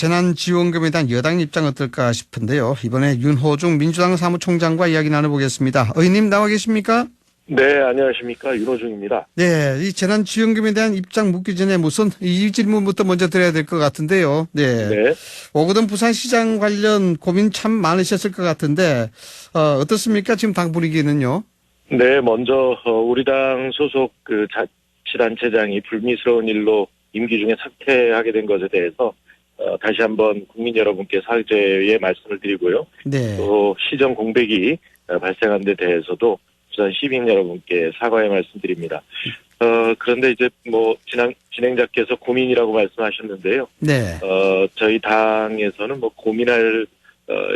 재난지원금에 대한 여당 입장 어떨까 싶은데요. 이번에 윤호중 민주당 사무총장과 이야기 나눠보겠습니다. 의원님 나와 계십니까? 네, 안녕하십니까. 윤호중입니다. 네, 이 재난지원금에 대한 입장 묻기 전에 무슨 이 질문부터 먼저 드려야 될 것 같은데요. 네. 네. 오거돈 부산시장 관련 고민 참 많으셨을 것 같은데 어떻습니까? 지금 당 분위기는요? 네, 먼저 우리 당 소속 그 자치단체장이 불미스러운 일로 임기 중에 사퇴하게 된 것에 대해서 다시 한번 국민 여러분께 사죄의 말씀을 드리고요. 네. 또 시정 공백이 발생한 데 대해서도 부산 시민 여러분께 사과의 말씀드립니다. 그런데 이제 뭐 진행자께서 고민이라고 말씀하셨는데요. 네. 저희 당에서는 뭐 고민할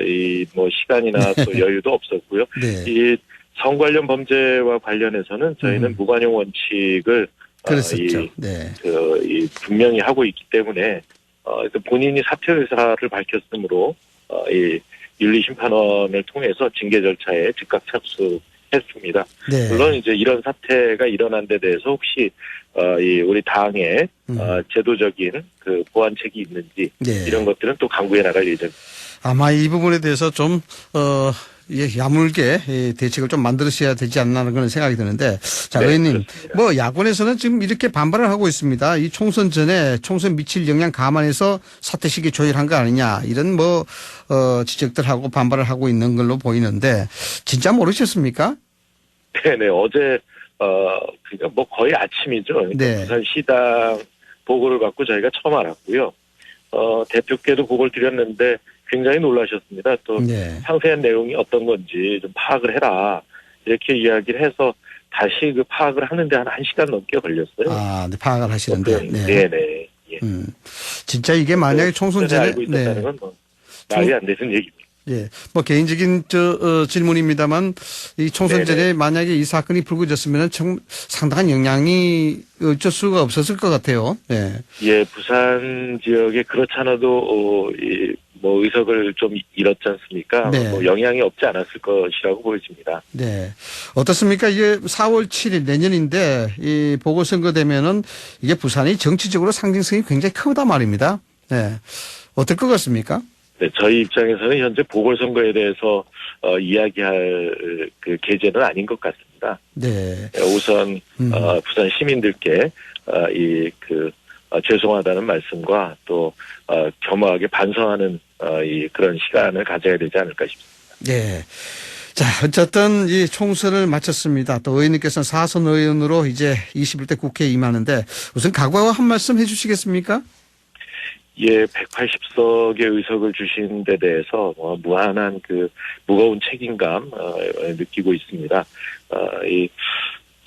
이 뭐 시간이나 또 여유도 없었고요. 네. 이 성 관련 범죄와 관련해서는 저희는 무관용 원칙을 그랬었죠. 네. 분명히 하고 있기 때문에 본인이 사퇴 의사를 밝혔으므로 이 윤리심판원을 통해서 징계 절차에 즉각 착수했습니다. 네. 물론 이제 이런 사태가 일어난 데 대해서 혹시 우리 당에 제도적인 그 보완책이 있는지 네. 이런 것들은 또 강구해 나갈 예정입니다. 아마 이 부분에 대해서 좀 야물게 대책을 좀 만들으셔야 되지 않나 하는 그런 생각이 드는데, 자, 네, 의원님, 그렇습니다. 뭐 야권에서는 지금 이렇게 반발을 하고 있습니다. 이 총선 전에 총선 미칠 영향 감안해서 사퇴 시기 조율한 거 아니냐 이런 지적들하고 반발을 하고 있는 걸로 보이는데 진짜 모르셨습니까? 네네, 어제 그러니까 뭐 거의 아침이죠. 그러니까 네. 부산시당 보고를 받고 저희가 처음 알았고요. 대표께도 보고를 드렸는데 굉장히 놀라셨습니다. 또 네. 상세한 내용이 어떤 건지 좀 파악을 해라 이렇게 이야기를 해서 다시 그 파악을 하는데 한 1시간 넘게 걸렸어요. 아, 네, 파악을 하시는데. 네. 네네. 예. 진짜 이게 만약에 총선 전에 알고 있었다는 건 뭐 말이 안 되는 얘기입니다. 예, 뭐 개인적인 질문입니다만 이 총선 전에 네네. 만약에 이 사건이 불거졌으면 상당한 영향이 어쩔 수가 없었을 것 같아요. 예. 예, 부산 지역에 그렇지 않아도 뭐 의석을 좀 잃었지 않습니까? 네. 뭐 영향이 없지 않았을 것이라고 보여집니다. 네. 어떻습니까? 이게 4월 7일 내년인데 이 보궐선거 되면은 이게 부산이 정치적으로 상징성이 굉장히 크다 말입니다. 네. 어떨 것 같습니까? 네, 저희 입장에서는 현재 보궐선거에 대해서 이야기할 그 계제는 아닌 것 같습니다. 네. 우선 부산 시민들께 죄송하다는 말씀과 또 겸허하게 반성하는 그런 시간을 가져야 되지 않을까 싶습니다. 네. 자, 어쨌든 이 총선을 마쳤습니다. 또 의원님께서는 4선 의원으로 이제 21대 국회에 임하는데 우선 각오와 한 말씀 해주시겠습니까? 예, 180석의 의석을 주신 데 대해서 무한한 그 무거운 책임감 느끼고 있습니다.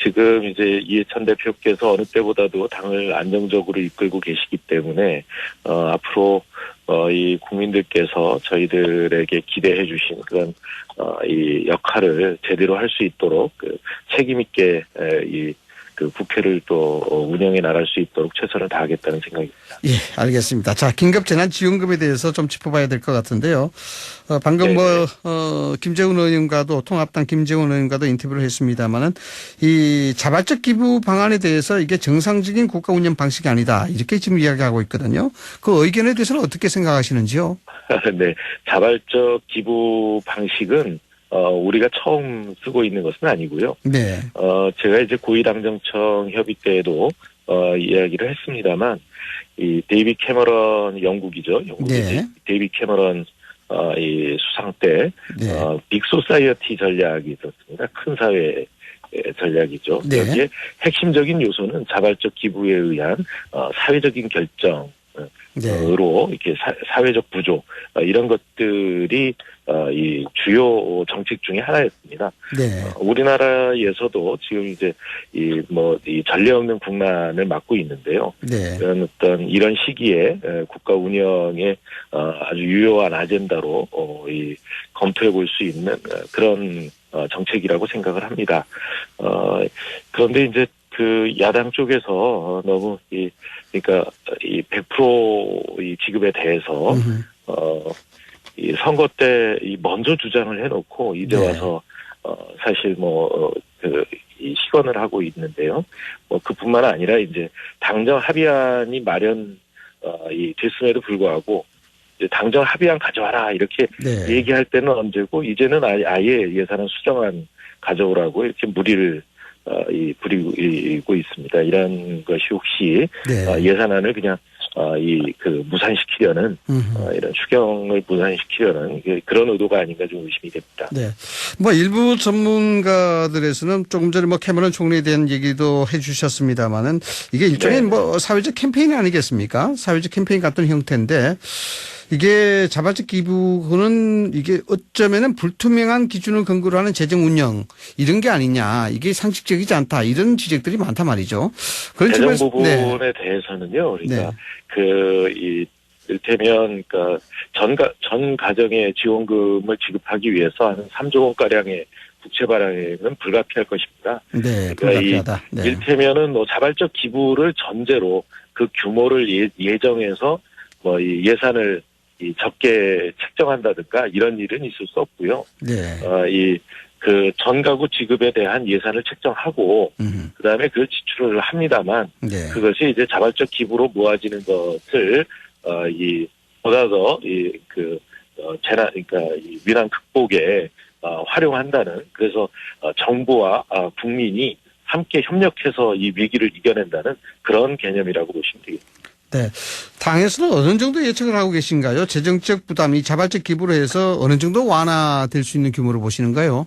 지금 이제 이해찬 대표께서 어느 때보다도 당을 안정적으로 이끌고 계시기 때문에 앞으로 이 국민들께서 저희들에게 기대해 주신 그런 이 역할을 제대로 할 수 있도록 그 책임 있게 그 국회를 또 운영해 나갈 수 있도록 최선을 다하겠다는 생각입니다. 예, 알겠습니다. 자, 긴급 재난지원금에 대해서 좀 짚어봐야 될 것 같은데요. 방금 김재훈 의원과도 통합당 김재훈 의원과도 인터뷰를 했습니다만은 이 자발적 기부 방안에 대해서 이게 정상적인 국가 운영 방식이 아니다 이렇게 지금 이야기하고 있거든요. 그 의견에 대해서는 어떻게 생각하시는지요? 네, 자발적 기부 방식은 우리가 처음 쓰고 있는 것은 아니고요. 네. 제가 이제 고위당정청 협의 때에도 이야기를 했습니다만 이 데이빗 캐머런 영국이죠. 영국의 네. 데이빗 캐머런 이 수상 때 네. 빅 소사이어티 전략이 있었습니다. 큰 사회 전략이죠. 네. 여기에 핵심적인 요소는 자발적 기부에 의한 사회적인 결정. 으로 이렇게 사회적 구조 이런 것들이 이 주요 정책 중에 하나였습니다. 네. 우리나라에서도 지금 이제 이 전례 없는 국난을 맞고 있는데요. 네. 이런 시기에 국가 운영에 아주 유효한 아젠다로 검토해 볼 수 있는 그런 정책이라고 생각을 합니다. 그런데 이제 그 야당 쪽에서 너무 그러니까 이 100% 이 지급에 대해서 이 선거 때 먼저 주장을 해놓고 이제 네. 와서 사실 이 시건을 하고 있는데요. 그뿐만 아니라 이제 당정 합의안이 됐음에도 불구하고 이제 당정 합의안 가져와라 이렇게 네. 얘기할 때는 언제고 이제는 아예 예산안 수정안 가져오라고 이렇게 무리를 부리고 있습니다. 이런 것이 혹시 네. 예산안을 그냥 무산시키려는 이런 추경을 무산시키려는 그런 의도가 아닌가 좀 의심이 됩니다. 네. 뭐 일부 전문가들에서는 조금 전에 뭐 캐머런 총리에 대한 얘기도 해 주셨습니다만은 이게 일종의 네. 뭐 사회적 캠페인 아니겠습니까? 사회적 캠페인 같은 형태인데 이게 자발적 기부는 이게 어쩌면은 불투명한 기준을 근거로 하는 재정 운영 이런 게 아니냐. 이게 상식적이지 않다. 이런 지적들이 많단 말이죠. 그런 재정 측면에서 부분에 대해서는요. 그러니까 네. 이를테면 그러니까 전 가정에 지원금을 지급하기 위해서 한 3조 원 가량의 국채 발행은 불가피할 것입니다. 네, 그러니까 불가피하다. 네. 이를테면은 뭐 자발적 기부를 전제로 그 규모를 예정해서 뭐 이 예산을 적게 책정한다든가 이런 일은 있을 수 없고요. 네. 전 가구 지급에 대한 예산을 책정하고 그다음에 그걸 지출을 합니다만 네. 그것이 이제 자발적 기부로 모아지는 것을 보다 더 재난 그러니까 이 위난 극복에 활용한다는 그래서 정부와 국민이 함께 협력해서 이 위기를 이겨낸다는 그런 개념이라고 보시면 되겠습니다. 네. 당에서는 어느 정도 예측을 하고 계신가요? 재정적 부담이 자발적 기부로 해서 어느 정도 완화될 수 있는 규모로 보시는가요?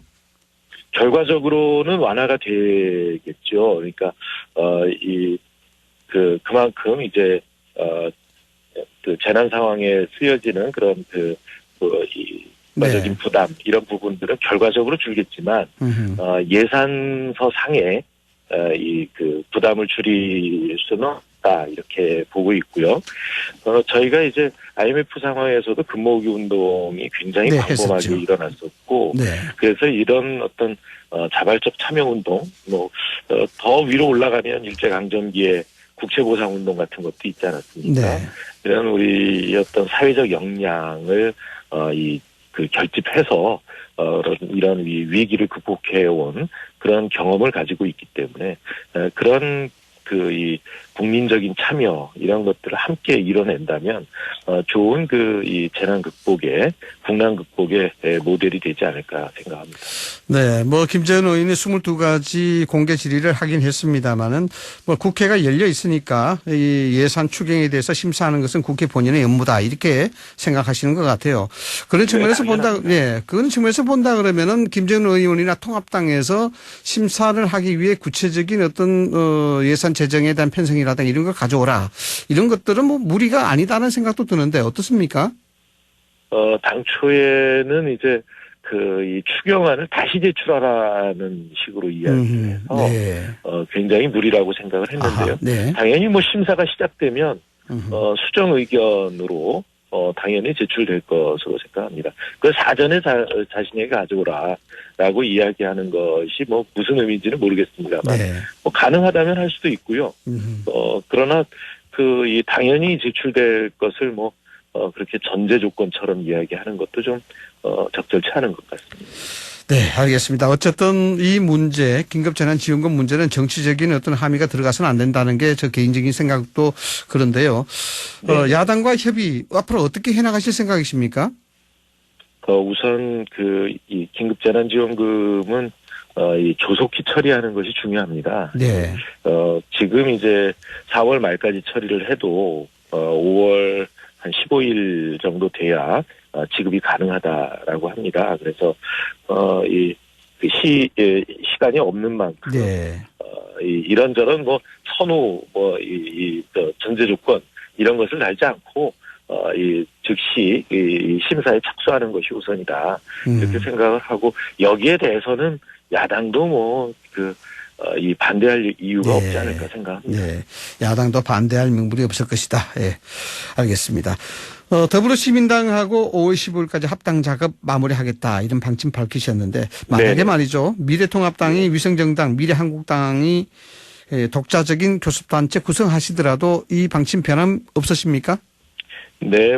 결과적으로는 완화가 되겠죠. 그러니까 그만큼 이제 재난 상황에 쓰여지는 그런 국가적인 부담 이런 부분들은 결과적으로 줄겠지만 예산서 상에 부담을 줄일 수는 없다 이렇게 보고 있고요. 저희가 이제 IMF 상황에서도 금모으기 운동이 굉장히 광범하게 했었죠. 일어났었고, 네. 그래서 이런 어떤 자발적 참여 운동, 더 위로 올라가면 일제강점기에 국채보상 운동 같은 것도 있지 않았습니까? 네. 이런 우리 어떤 사회적 역량을 결집해서 이런 위기를 극복해온 그런 경험을 가지고 있기 때문에 그런 이 국민적인 참여 이런 것들을 함께 이뤄낸다면 좋은 이 재난 극복의 국난 극복의 모델이 되지 않을까 생각합니다. 네, 뭐 김재현 의원이 22가지 공개 질의를 하긴 했습니다만은 뭐 국회가 열려 있으니까 이 예산 추경에 대해서 심사하는 것은 국회 본연의 업무다 이렇게 생각하시는 것 같아요. 그런 측면에서 본다, 그런 측면에서 본다 그러면은 김재현 의원이나 통합당에서 심사를 하기 위해 구체적인 어떤 예산 재정에 대한 편성이라든가 이런 걸 가져오라 이런 것들은 뭐 무리가 아니다는 생각도 드는데 어떻습니까? 당초에는 이제 이 추경안을 다시 제출하라는 식으로 이야기해서 굉장히 무리라고 생각을 했는데요. 네. 당연히 당연히 심사가 시작되면 수정 의견으로 당연히 제출될 것으로 생각합니다. 그 사전에 자신에게 가져오라라고 이야기하는 것이 무슨 의미인지는 모르겠습니다만 가능하다면 할 수도 있고요. 그러나 당연히 제출될 것을 그렇게 전제 조건처럼 이야기하는 것도 좀 적절치 않은 것 같습니다. 네, 알겠습니다. 어쨌든 이 문제, 긴급재난지원금 문제는 정치적인 어떤 함의가 들어가서는 안 된다는 게 저 개인적인 생각도 그런데요. 야당과 협의 앞으로 어떻게 해나가실 생각이십니까? 우선 이 긴급재난지원금은 조속히 처리하는 것이 중요합니다. 네. 지금 이제 4월 말까지 처리를 해도 5월 한 15일 정도 돼야 지급이 가능하다라고 합니다. 그래서 시간이 없는 만큼 이런저런 선후 전제 조건 이런 것을 달지 않고 즉시 심사에 착수하는 것이 우선이다 이렇게 생각을 하고 여기에 대해서는 야당도 반대할 이유가 없지 않을까 생각합니다. 네. 야당도 반대할 명분이 없을 것이다. 예. 알겠습니다. 더불어시민당하고 5월 15일까지 합당 작업 마무리하겠다 이런 방침 밝히셨는데 만약에 말이죠. 미래통합당이 위성정당, 미래한국당이 독자적인 교섭단체 구성하시더라도 이 방침 변함 없으십니까? 네,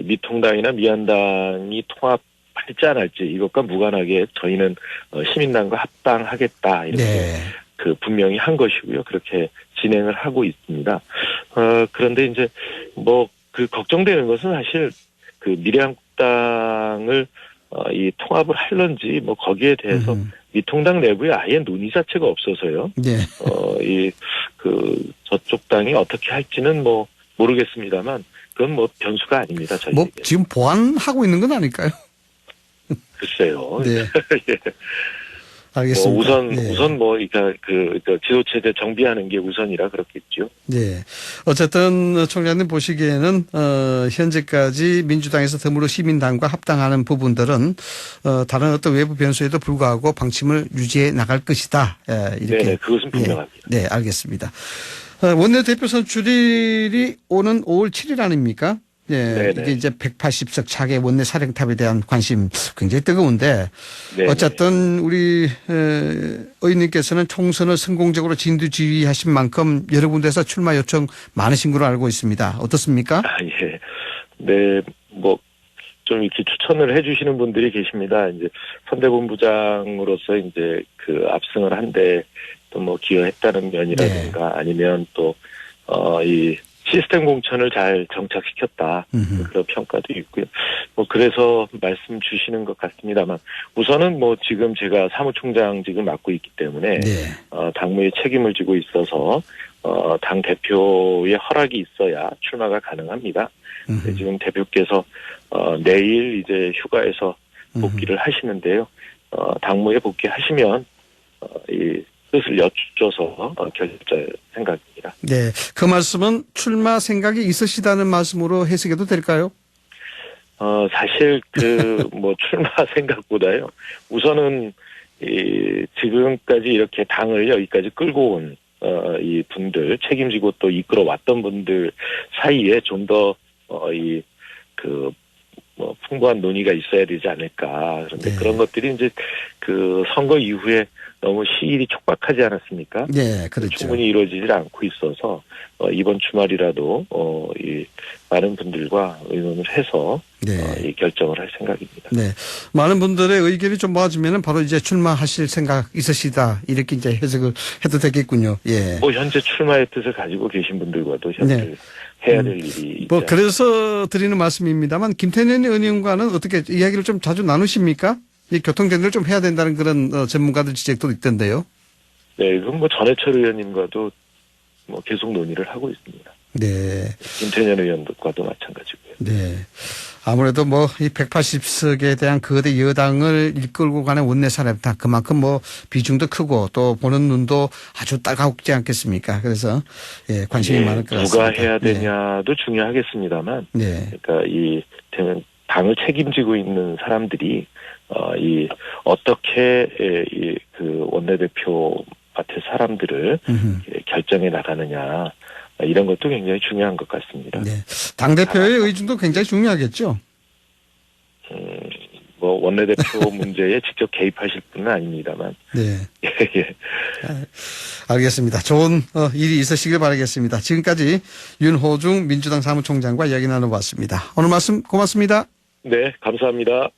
미통당이나 미한당이 통합할지 안 할지 이것과 무관하게 저희는 시민당과 합당하겠다 이렇게 분명히 한 것이고요. 그렇게 진행을 하고 있습니다. 그런데 이제 그 걱정되는 것은 사실 그 미래한국당을 이 통합을 할런지 뭐 거기에 대해서 미통당 내부에 아예 논의 자체가 없어서요. 네. 이 저쪽 당이 어떻게 할지는 뭐 모르겠습니다만 그건 뭐 변수가 아닙니다. 뭐 저희에게. 지금 보완하고 있는 건 아닐까요? 글쎄요. 네. 예. 알겠습니다. 뭐 네. 우선 뭐 그러니까 지도체제 정비하는 게 우선이라 그렇겠죠. 네. 어쨌든 총장님 보시기에는 현재까지 민주당에서 더불어시민당과 합당하는 부분들은 다른 어떤 외부 변수에도 불구하고 방침을 유지해 나갈 것이다. 이렇게. 네, 그것은 분명합니다. 네, 알겠습니다. 원내대표 선출일이 오는 5월 7일 아닙니까? 네, 네네. 이게 이제 180석 차기 원내 사령탑에 대한 관심 굉장히 뜨거운데 네네. 어쨌든 우리 의원님께서는 총선을 성공적으로 진두지휘하신 만큼 여러 군데서 출마 요청 많으신 걸로 알고 있습니다. 어떻습니까? 예. 네, 뭐 좀 이렇게 추천을 해주시는 분들이 계십니다. 이제 선대본부장으로서 이제 그 압승을 한데 또 뭐 기여했다는 면이라든가 아니면 또 이 시스템 공천을 잘 정착시켰다. 그런 평가도 있고요. 뭐 그래서 말씀 주시는 것 같습니다만 우선은 뭐 지금 제가 사무총장직을 맡고 있기 때문에 네. 당무에 책임을 지고 있어서 당 대표의 허락이 있어야 출마가 가능합니다. 지금 대표께서 내일 이제 휴가에서 복귀를 하시는데요. 당무에 복귀하시면 이 뜻을 여쭈어서 결정할 생각입니다. 네. 그 말씀은 출마 생각이 있으시다는 말씀으로 해석해도 될까요? 사실 뭐 출마 생각보다요. 우선은 지금까지 이렇게 당을 여기까지 끌고 온 이 분들 책임지고 또 이끌어 왔던 분들 사이에 좀 더 뭐 풍부한 논의가 있어야 되지 않을까. 그런데 네. 그런 것들이 이제 그 선거 이후에 너무 시일이 촉박하지 않았습니까? 네, 그렇죠. 충분히 이루어지질 않고 있어서 이번 주말이라도 이 많은 분들과 의논을 해서 네. 이 결정을 할 생각입니다. 네. 많은 분들의 의견이 좀 모아지면은 바로 이제 출마하실 생각 있으시다. 이렇게 이제 해석을 해도 되겠군요. 예. 뭐 현재 출마의 뜻을 가지고 계신 분들과도 협의를 해야 될 일이 뭐 있죠. 그래서 드리는 말씀입니다만 김태년 의원님과는 어떻게 이야기를 좀 자주 나누십니까? 이 교통정리를 좀 해야 된다는 그런 전문가들 지적도 있던데요. 네, 그럼 뭐 전해철 의원님과도 뭐 계속 논의를 하고 있습니다. 네. 김태년 의원과도 마찬가지고요. 네. 아무래도 뭐 이 180석에 대한 거대 여당을 이끌고 가는 원내 사람다 그만큼 뭐 비중도 크고 또 보는 눈도 아주 따가우지 않겠습니까? 그래서 예, 관심이 많을 것 같습니다. 누가 해야 되냐도 중요하겠습니다만, 네. 그러니까 이 당을 책임지고 있는 사람들이 이 어떻게 그 원내대표 맡을 사람들을 결정해 나가느냐 이런 것도 굉장히 중요한 것 같습니다. 네. 당 대표의 의중도 굉장히 중요하겠죠. 뭐 원내대표 문제에 직접 개입하실 분은 아닙니다만. 네. 예. 알겠습니다. 좋은 일이 있으시길 바라겠습니다. 지금까지 윤호중 민주당 사무총장과 이야기 나눠봤습니다. 오늘 말씀 고맙습니다. 네, 감사합니다.